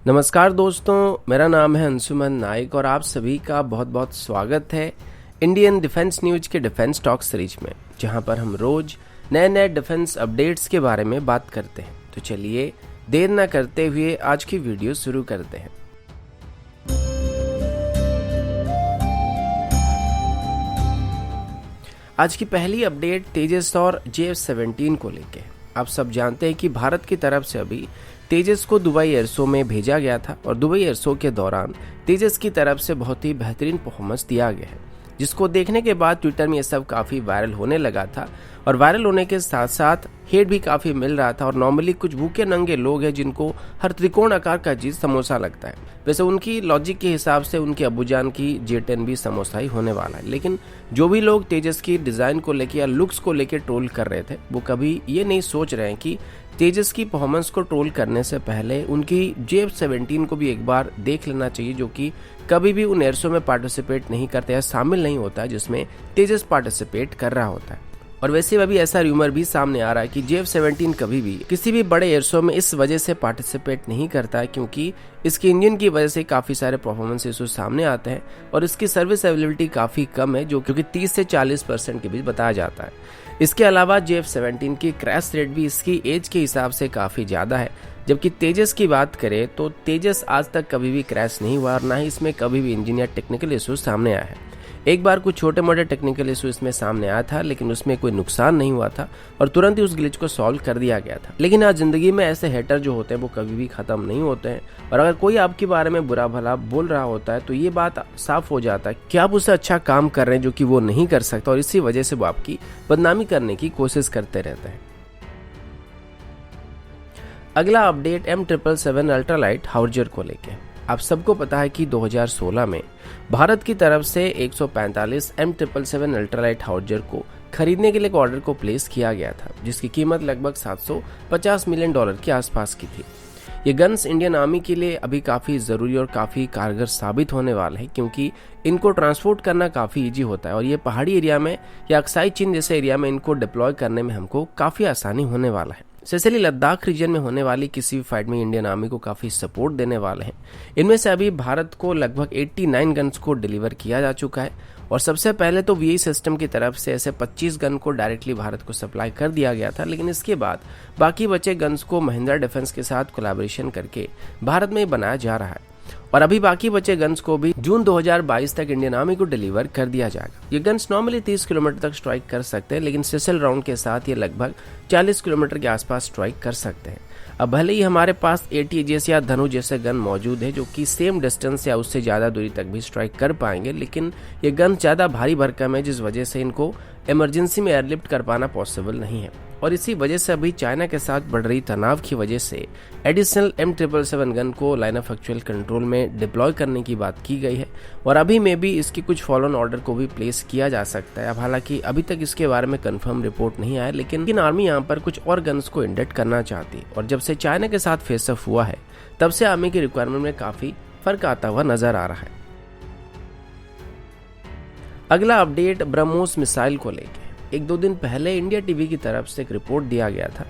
नमस्कार दोस्तों, मेरा नाम है अंशुमन नाइक और आप सभी का बहुत बहुत स्वागत है इंडियन डिफेंस न्यूज के डिफेंस टॉक सीरीज में, जहां पर हम रोज नए नए डिफेंस अपडेट्स के बारे में बात करते हैं। तो चलिए देर न करते हुए आज की वीडियो शुरू करते हैं। आज की पहली अपडेट तेजस और JF-17 को लेके। आप सब जानते हैं कि भारत की तरफ से अभी तेजस को दुबई एयर शो में भेजा गया था और दुबई एयर शो के दौरान तेजस की तरफ से बहुत ही बेहतरीन परफॉर्मेंस दिया गया है, जिसको देखने के बाद ट्विटर में ये सब काफ़ी वायरल होने लगा था। और वायरल होने के साथ साथ हेट भी काफ़ी मिल रहा था। और नॉर्मली कुछ भूखे नंगे लोग हैं जिनको हर त्रिकोण आकार का चीज़ समोसा लगता है। वैसे उनकी लॉजिक के हिसाब से उनके अबूजान की J-10 भी समोसा ही होने वाला है। लेकिन जो भी लोग तेजस की डिज़ाइन को लेकर या लुक्स को लेकर ट्रोल कर रहे थे, वो कभी ये नहीं सोच रहे हैं कि तेजस की परफॉर्मेंस को ट्रोल करने से पहले उनकी JF-17 को भी एक बार देख लेना चाहिए, जो कि कभी भी उन एयर शो में पार्टिसिपेट नहीं करते या शामिल नहीं होता जिसमें तेजस पार्टिसिपेट कर रहा होता है। और वैसे अभी ऐसा र्यूमर भी सामने आ रहा है कि JF-17 कभी भी किसी भी बड़े एयर शो में इस वजह से पार्टिसिपेट नहीं करता है क्योंकि इसके इंजन की वजह से काफ़ी सारे परफॉर्मेंस इशू सामने आते हैं और इसकी सर्विस एबिलिटी काफ़ी कम है, जो क्योंकि 30 से 40% के बीच बताया जाता है। इसके अलावा JF-17 की क्रैश रेट भी इसकी एज के हिसाब से काफ़ी ज़्यादा है। जबकि तेजस की बात करें तो तेजस आज तक कभी भी क्रैश नहीं हुआ और ना ही इसमें कभी भी इंजन या टेक्निकल इशू सामने आया है। एक बार कुछ छोटे मोटे टेक्निकल इशू इसमें सामने आया था, लेकिन उसमें कोई नुकसान नहीं हुआ था और तुरंत ही उस ग्लिच को सॉल्व कर दिया गया था। लेकिन आज जिंदगी में ऐसे हेटर जो होते हैं वो कभी भी खत्म नहीं होते हैं और अगर कोई आपके बारे में बुरा भला बोल रहा होता है तो ये बात साफ हो जाता है कि आप उससे अच्छा काम कर रहे हैं जो कि वो नहीं कर सकता और इसी वजह से वो आपकी बदनामी करने की कोशिश करते रहते हैं। अगला अपडेट M777 अल्ट्रालाइट हाउर्जर को लेके। आप सबको पता है कि 2016 में भारत की तरफ से 145 M777 अल्ट्रालाइट हाउर्जर को खरीदने के लिए एक ऑर्डर को प्लेस किया गया था, जिसकी कीमत लगभग $750 मिलियन के आसपास की थी। ये गन्स इंडियन आर्मी के लिए अभी काफ़ी ज़रूरी और काफ़ी कारगर साबित होने वाले हैं, क्योंकि इनको ट्रांसपोर्ट करना काफ़ी इजी होता है और ये पहाड़ी एरिया में या अक्साई चीन जैसे एरिया में इनको डिप्लॉय करने में हमको काफ़ी आसानी होने वाला है। स्पेशली लद्दाख रीजन में होने वाली किसी भी फाइट में इंडियन आर्मी को काफ़ी सपोर्ट देने वाले हैं। इनमें से अभी भारत को लगभग 89 गन्स को डिलीवर किया जा चुका है और सबसे पहले तो VI सिस्टम की तरफ से ऐसे 25 गन को डायरेक्टली भारत को सप्लाई कर दिया गया था, लेकिन इसके बाद बाकी बचे गन्स को महिंद्रा डिफेंस के साथ कोलैबोरेशन करके भारत में बनाया जा रहा है और अभी बाकी बचे गन्स को भी जून 2022 तक इंडियन आर्मी को डिलीवर कर दिया जाएगा। ये गन्स नॉर्मली 30 किलोमीटर तक स्ट्राइक कर सकते हैं, लेकिन स्पेशल राउंड के साथ ये लगभग 40 किलोमीटर के आसपास स्ट्राइक कर सकते हैं। अब भले ही हमारे पास ATAGS या धनु जैसे गन मौजूद है जो कि सेम डिस्टेंस या उससे ज़्यादा दूरी तक भी स्ट्राइक कर पाएंगे, लेकिन ये गन ज़्यादा भारी भरकम है, जिस वजह से इनको इमरजेंसी में एयरलिफ्ट कर पाना पॉसिबल नहीं है। और इसी वजह से अभी चाइना के साथ बढ़ रही तनाव की वजह से एडिशनल M777 गन को लाइन ऑफ एक्चुअल कंट्रोल में डिप्लॉय करने की बात की गई है और अभी में भी इसकी कुछ फॉलो ऑन ऑर्डर को भी प्लेस किया जा सकता है। अब हालांकि अभी तक इसके बारे में कंफर्म रिपोर्ट नहीं आया, लेकिन आर्मी यहाँ पर कुछ और गन्स को इंडेक्ट करना चाहती है और जब से चाइना के साथ फेस ऑफ हुआ है तब से आर्मी की रिक्वायरमेंट में काफ़ी फर्क आता हुआ नजर आ रहा है। अगला अपडेट ब्रह्मोस मिसाइल को लेके। 1-2 दिन पहले इंडिया टीवी की तरफ से एक रिपोर्ट दिया गया था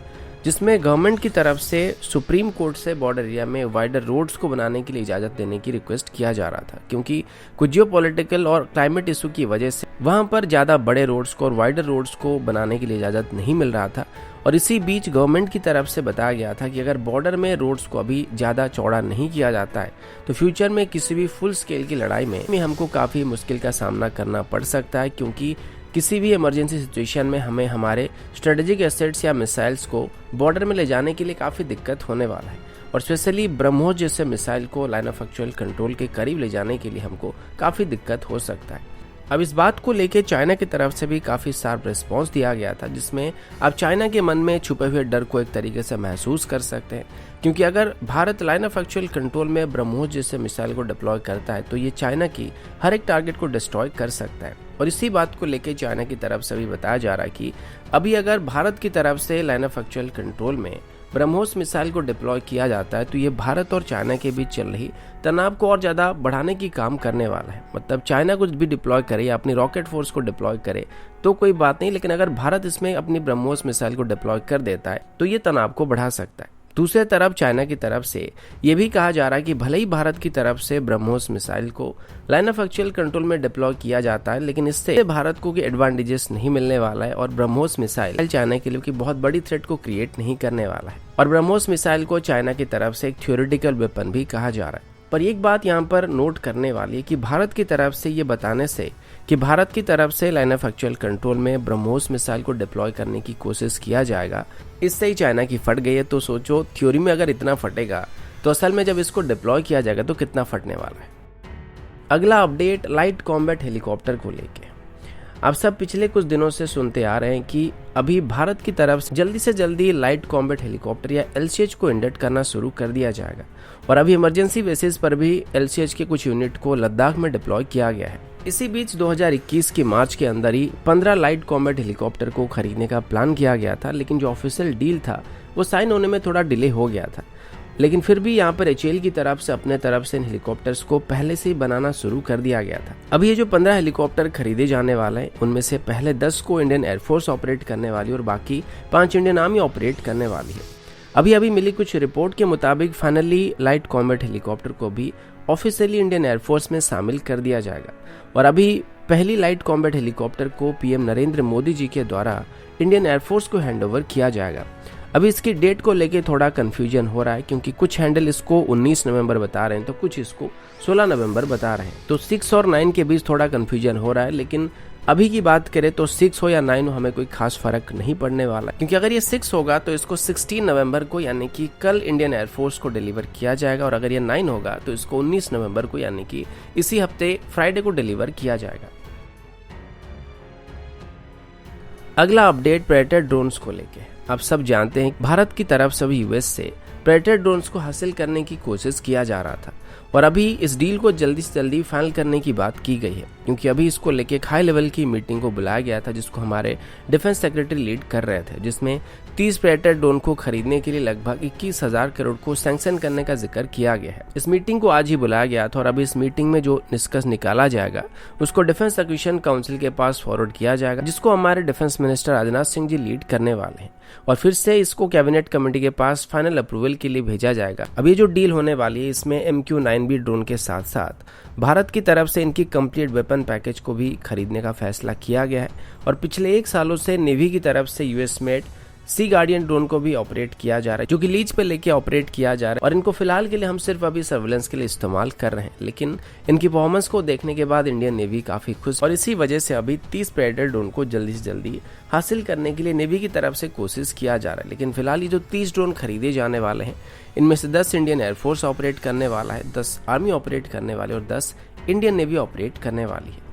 जिसमें गवर्नमेंट की तरफ से सुप्रीम कोर्ट से बॉर्डर एरिया में वाइडर रोड्स को बनाने के लिए इजाज़त देने की रिक्वेस्ट किया जा रहा था, क्योंकि कुछ जियोपॉलिटिकल और क्लाइमेट इशू की वजह से वहां पर ज़्यादा बड़े रोड्स को और वाइडर रोड्स को बनाने के लिए इजाज़त नहीं मिल रहा था। और इसी बीच गवर्नमेंट की तरफ से बताया गया था कि अगर बॉर्डर में रोड्स को अभी ज़्यादा चौड़ा नहीं किया जाता है तो फ्यूचर में किसी भी फुल स्केल की लड़ाई में हमको काफ़ी मुश्किल का सामना करना पड़ सकता है, क्योंकि किसी भी इमरजेंसी सिचुएशन में हमें हमारे स्ट्रेटेजिक एसेट्स या मिसाइल्स को बॉर्डर में ले जाने के लिए काफ़ी दिक्कत होने वाला है और स्पेशली ब्रह्मोस जैसे मिसाइल को लाइन ऑफ एक्चुअल कंट्रोल के करीब ले जाने के लिए हमको काफ़ी दिक्कत हो सकता है। अब इस बात को लेके चाइना की तरफ से भी काफ़ी शार्प रिस्पॉन्स दिया गया था, जिसमें आप चाइना के मन में छुपे हुए डर को एक तरीके से महसूस कर सकते हैं, क्योंकि अगर Bharat line of actual control में ब्रह्मोस जैसे मिसाइल को डिप्लॉय करता है तो ये चाइना की हर एक टारगेट को डिस्ट्रॉय कर सकता है। और इसी बात को लेके चाइना की तरफ से भी बताया जा रहा है कि अभी अगर भारत की तरफ से लाइन ऑफ एक्चुअल कंट्रोल में ब्रह्मोस मिसाइल को डिप्लॉय किया जाता है तो ये भारत और चाइना के बीच चल रही तनाव को और ज़्यादा बढ़ाने की काम करने वाला है। मतलब चाइना कुछ भी डिप्लॉय करे या अपनी रॉकेट फोर्स को डिप्लॉय करे तो कोई बात नहीं, लेकिन अगर भारत इसमें अपनी ब्रह्मोस मिसाइल को डिप्लॉय कर देता है तो ये तनाव को बढ़ा सकता है। दूसरे तरफ चाइना की तरफ से ये भी कहा जा रहा है कि भले ही भारत की तरफ से ब्रह्मोस मिसाइल को लाइन ऑफ एक्चुअल कंट्रोल में डिप्लॉय किया जाता है, लेकिन इससे भारत को कोई एडवांटेजेस नहीं मिलने वाला है और ब्रह्मोस मिसाइल चाइना के लिए की बहुत बड़ी थ्रेट को क्रिएट नहीं करने वाला है। और ब्रह्मोस मिसाइल को चाइना की तरफ से एक थ्योरेटिकल वेपन भी कहा जा रहा है। पर एक बात यहाँ पर नोट करने वाली है कि भारत की तरफ से ये बताने से कि भारत की तरफ से लाइन ऑफ एक्चुअल कंट्रोल में ब्रह्मोस मिसाइल को डिप्लॉय करने की कोशिश किया जाएगा, इससे ही चाइना की फट गई है। तो सोचो, थ्योरी में अगर इतना फटेगा तो असल में जब इसको डिप्लॉय किया जाएगा तो कितना फटने वाला है। अगला अपडेट लाइट कॉम्बैट हेलीकॉप्टर को लेके। आप सब पिछले कुछ दिनों से सुनते आ रहे हैं कि अभी भारत की तरफ से जल्दी लाइट कॉम्बैट हेलीकॉप्टर या LCH को इंडक्ट करना शुरू कर दिया जाएगा और अभी इमरजेंसी बेसिस पर भी LCH के कुछ यूनिट को लद्दाख में डिप्लॉय किया गया है। इसी बीच 2021 के मार्च के अंदर ही 15 लाइट कॉम्बैट हेलीकॉप्टर को खरीदने का प्लान किया गया था, लेकिन जो ऑफिशियल डील था वो साइन होने में थोड़ा डिले हो गया था। लेकिन फिर भी यहाँ पर HAL की तरफ से अपने तरफ से इन हेलीकॉप्टर्स को पहले से ही बनाना शुरू कर दिया गया था। अभी ये जो 15 हेलीकॉप्टर खरीदे जाने वाले हैं उनमें से पहले 10 को इंडियन एयरफोर्स ऑपरेट करने वाली और बाकी 5 इंडियन आर्मी ऑपरेट करने वाली है। अभी मिली कुछ रिपोर्ट के मुताबिक फाइनली लाइट कॉम्बैट हेलीकॉप्टर को भी ऑफिशियली इंडियन एयरफोर्स में शामिल कर दिया जाएगा और अभी पहली लाइट कॉम्बैट हेलीकॉप्टर को PM नरेंद्र मोदी जी के द्वारा इंडियन एयरफोर्स को हैंडओवर किया जाएगा। अभी इसकी डेट को लेके थोड़ा कंफ्यूजन हो रहा है क्योंकि कुछ हैंडल इसको 19 नवंबर बता रहे हैं तो कुछ इसको 16 नवंबर बता रहे हैं, तो 6 और 9 के बीच थोड़ा कंफ्यूजन हो रहा है। लेकिन अभी की बात करें तो 6 हो या 9 हो हमें कोई खास फर्क नहीं पड़ने वाला, क्योंकि अगर ये 6 होगा तो इसको 16 नवंबर को यानी कि कल इंडियन एयरफोर्स को डिलीवर किया जाएगा और अगर ये 9 होगा तो इसको 19 नवंबर को यानी कि इसी हफ्ते फ्राइडे को डिलीवर किया जाएगा। अगला अपडेट प्रेडेटर ड्रोन्स को लेके। आप सब जानते हैं भारत की तरफ से भी US से प्रेडेटर ड्रोन्स को हासिल करने की कोशिश किया जा रहा था और अभी इस डील को जल्दी से जल्दी फाइनल करने की बात की गई है, क्योंकि अभी इसको लेके एक हाई लेवल की मीटिंग को बुलाया गया था जिसको हमारे डिफेंस सेक्रेटरी लीड कर रहे थे, जिसमें 30 प्रेडेटर ड्रोन को खरीदने के लिए लगभग 21,000 करोड़ को सैंक्शन करने का जिक्र किया गया है। इस मीटिंग को आज ही बुलाया गया था और अभी इस मीटिंग में जो निष्कर्ष निकाला जाएगा उसको डिफेंस एक्विजिशन काउंसिल के पास फॉरवर्ड किया जाएगा, जिसको हमारे defence minister Rajnath Singh ji lead करने वाले हैं और फिर से इसको कैबिनेट कमेटी के पास फाइनल अप्रूवल के लिए भेजा जाएगा। अब ये जो डील होने वाली है इसमें MQ-9B ड्रोन के साथ साथ भारत की तरफ से इनकी कंप्लीट वेपन पैकेज को भी खरीदने का फैसला किया गया है और पिछले 1 सालों से नेवी की तरफ से US मेड सी गार्डियन ड्रोन को भी ऑपरेट किया जा रहा है, जो कि लीज पे लेके ऑपरेट किया जा रहा है और इनको फिलहाल के लिए हम सिर्फ अभी सर्वेलेंस के लिए इस्तेमाल कर रहे हैं। लेकिन इनकी परफॉर्मेंस को देखने के बाद इंडियन नेवी काफी खुश और इसी वजह से अभी 30 प्रेडेटर ड्रोन को जल्दी से जल्दी हासिल करने के लिए नेवी की तरफ से कोशिश किया जा रहा है। लेकिन फिलहाल ये जो 30 ड्रोन खरीदे जाने वाले हैं इनमें से 10 इंडियन एयरफोर्स ऑपरेट करने वाला है, 10 आर्मी ऑपरेट करने वाले और 10 इंडियन नेवी ऑपरेट करने वाली है।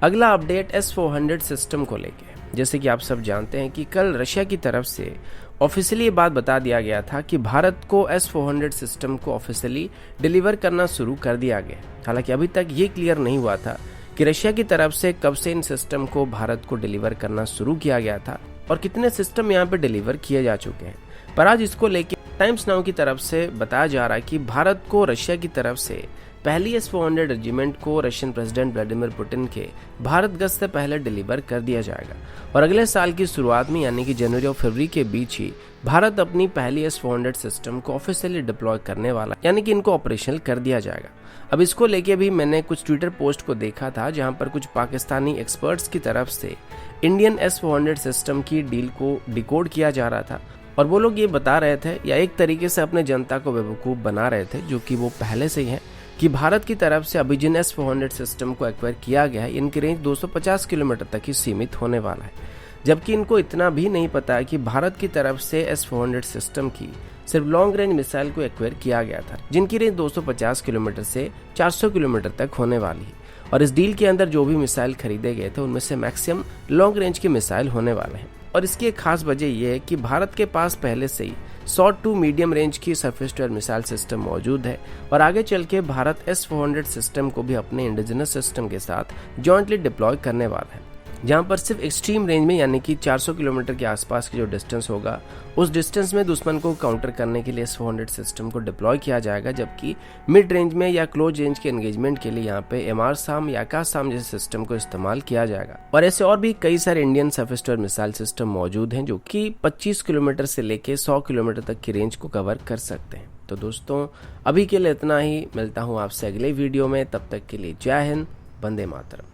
अगला अपडेट S-400 सिस्टम को लेके। जैसे कि आप सब जानते हैं कि कल रशिया की तरफ से ऑफिशियली ये बात बता दिया गया था कि भारत को S-400 सिस्टम को ऑफिशियली डिलीवर करना शुरू कर दिया गया। हालांकि अभी तक ये क्लियर नहीं हुआ था कि रशिया की तरफ से कब से इन सिस्टम को भारत को डिलीवर करना शुरू किया गया था और कितने सिस्टम यहाँ पे डिलीवर किए जा चुके हैं। पर आज इसको लेकर टाइम्स नाउ की तरफ से बताया जा रहा है कि भारत को रशिया की तरफ से पहली S-400 रेजिमेंट को रशियन प्रेसिडेंट व्लादिमीर पुतिन के भारत गस्त से पहले डिलीवर कर दिया जाएगा और अगले साल की शुरुआत में यानी कि जनवरी और फरवरी के बीच ही भारत अपनी पहली S-400 सिस्टम को ऑफिशियली डिप्लॉय करने वाला, यानी कि इनको ऑपरेशनल कर दिया जाएगा। अब इसको लेके भी मैंने कुछ ट्विटर पोस्ट को देखा था जहां पर कुछ पाकिस्तानी एक्सपर्ट्स की तरफ से इंडियन S-400 सिस्टम की डील को डिकोड किया जा रहा था और वो लोग ये बता रहे थे या एक तरीके से अपने जनता को बेवकूफ़ बना रहे थे, जो कि वो पहले से ही है, कि भारत की तरफ से अभी जिन S-400 सिस्टम को एक्वायर किया गया है इनकी रेंज 250 किलोमीटर तक ही सीमित होने वाला है, जबकि इनको इतना भी नहीं पता है कि भारत की तरफ से S-400 सिस्टम की सिर्फ लॉन्ग रेंज मिसाइल को एक्वायर किया गया था, जिनकी रेंज 250 किलोमीटर से 400 किलोमीटर तक होने वाली है और इस डील के अंदर जो भी मिसाइल खरीदे गए थे उनमें से मैक्सिमम लॉन्ग रेंज के मिसाइल होने वाले हैं। और इसकी एक खास वजह यह है कि भारत के पास पहले से ही शॉर्ट टू मीडियम रेंज की surface to air missile system मौजूद है और आगे चल के भारत S-400 सिस्टम को भी अपने इंडिजिनस सिस्टम के साथ जॉइंटली डिप्लॉय करने वाला है। जहां पर सिर्फ एक्सट्रीम रेंज में यानी कि 400 किलोमीटर के आसपास की जो डिस्टेंस होगा उस डिस्टेंस में दुश्मन को काउंटर करने के लिए S-400 सिस्टम को डिप्लॉय किया जाएगा, जबकि मिड रेंज में या क्लोज रेंज के एंगेजमेंट के लिए यहाँ पे MR-SAM या ACAS-SAM जैसे सिस्टम को इस्तेमाल किया जाएगा। और ऐसे और भी कई सारे Indian surface to air missile system मौजूद हैं जो कि 25 किलोमीटर से लेके 100 किलोमीटर तक की रेंज को कवर कर सकते हैं। तो दोस्तों अभी के लिए इतना ही, मिलता हूँ आपसे अगले वीडियो में, तब तक के लिए जय हिंद, वंदे मातरम।